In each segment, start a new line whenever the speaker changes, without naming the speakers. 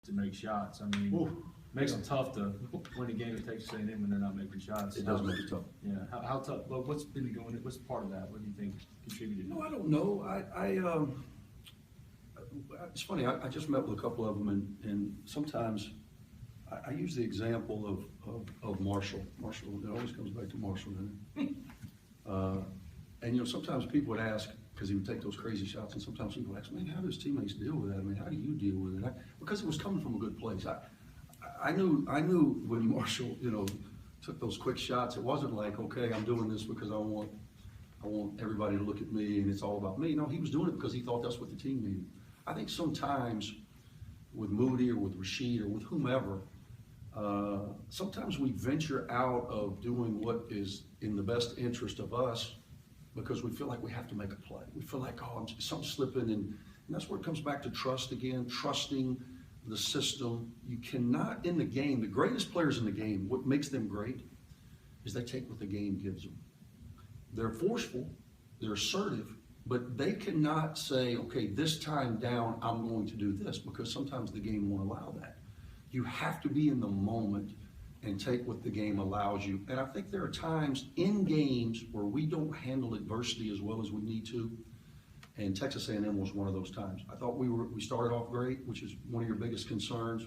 to make shots. I mean, makes it tough to win a game at Texas A&M when they're not making shots.
It does make it tough.
Yeah, how tough? Well, what's been going? What's part of that? What do you think contributed?
No, I don't know. It's funny. I just met with a couple of them, and sometimes I use the example of Marshall. Marshall, it always comes back to Marshall, doesn't it? And sometimes people would ask, because he would take those crazy shots, and sometimes people would ask, man, how do his teammates deal with that? I mean, how do you deal with it? Because it was coming from a good place. I knew when Marshall, took those quick shots, it wasn't like, okay, I'm doing this because I want everybody to look at me and it's all about me. No, he was doing it because he thought that's what the team needed. I think sometimes with Moody or with Rasheed or with whomever, sometimes we venture out of doing what is in the best interest of us because we feel like we have to make a play. We feel like, something's slipping, and that's where it comes back to trust again, trusting the system. You cannot, in the game, the greatest players in the game, what makes them great is they take what the game gives them. They're forceful, they're assertive, but they cannot say, okay, this time down, I'm going to do this, because sometimes the game won't allow that. You have to be in the moment and take what the game allows you. And I think there are times in games where we don't handle adversity as well as we need to. And Texas A&M was one of those times. I thought we started off great, which is one of your biggest concerns.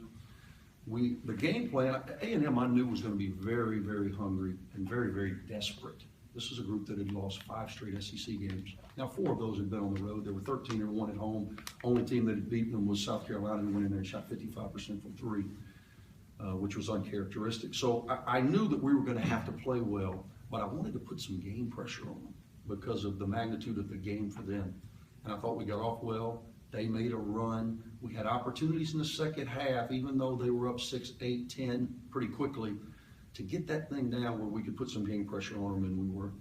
The game plan, A&M I knew was going to be very, very hungry and very, very desperate. This is a group that had lost 5 straight SEC games. Now 4 of those had been on the road. They were 13-1 at home. Only team that had beaten them was South Carolina, who went in there and shot 55% from 3, which was uncharacteristic. So I knew that we were going to have to play well, but I wanted to put some game pressure on them because of the magnitude of the game for them. And I thought we got off well. They made a run. We had opportunities in the second half, even though they were up 6, 8, 10 pretty quickly, to get that thing down where we could put some game pressure on them, and we were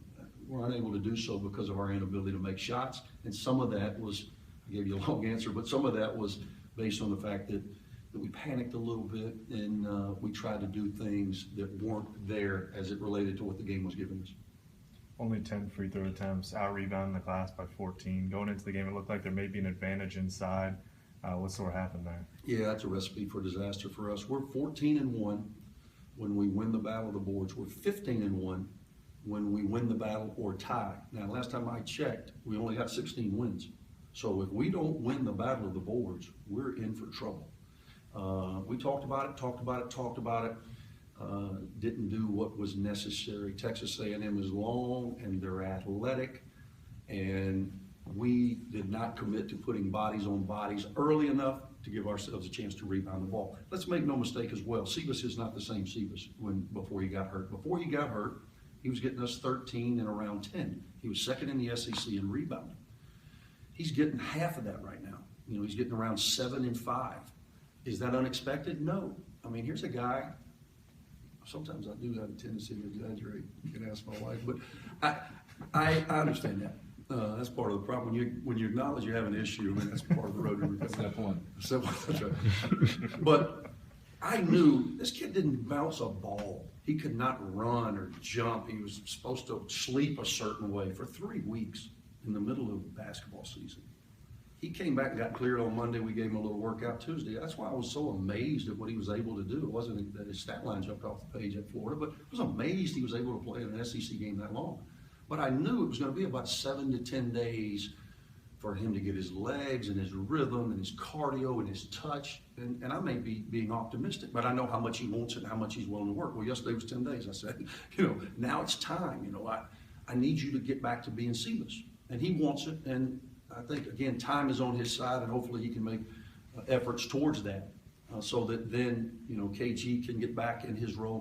unable to do so because of our inability to make shots. And some of that was, I gave you a long answer, but some of that was based on the fact that we panicked a little bit and we tried to do things that weren't there as it related to what the game was giving us.
Only 10 free throw attempts, out-rebounding the class by 14. Going into the game, it looked like there may be an advantage inside. What sort of happened there?
Yeah, that's a recipe for disaster for us. We're 14-1 when we win the battle of the boards. We're 15-1 when we win the battle or tie. Now, last time I checked, we only got 16 wins. So if we don't win the battle of the boards, we're in for trouble. We talked about it. Didn't do what was necessary. Texas A&M is long and they're athletic, and we did not commit to putting bodies on bodies early enough to give ourselves a chance to rebound the ball. Let's make no mistake as well, Cephas is not the same Cephas before he got hurt. Before he got hurt, he was getting us 13 and around 10. He was second in the SEC in rebounding. He's getting half of that right now. He's getting around 7 and 5. Is that unexpected? No. I mean, here's a guy. Sometimes I do have a tendency to exaggerate. You can ask my wife, but I understand that. That's part of the problem. When you acknowledge you have an issue, I mean, that's part of the road to recovery.
That's that point.
So, that's right. But I knew this kid didn't bounce a ball. He could not run or jump. He was supposed to sleep a certain way for 3 weeks in the middle of basketball season. He came back and got cleared on Monday. We gave him a little workout Tuesday. That's why I was so amazed at what he was able to do. It wasn't that his stat line jumped off the page at Florida, but I was amazed he was able to play in an SEC game that long. But I knew it was going to be about 7 to 10 days for him to get his legs and his rhythm and his cardio and his touch. And I may be being optimistic, but I know how much he wants it and how much he's willing to work. Well, yesterday was 10 days. I said, now it's time. I need you to get back to being Cephas. And he wants it. And I think, again, time is on his side, and hopefully he can make efforts towards that so that then, KG can get back in his role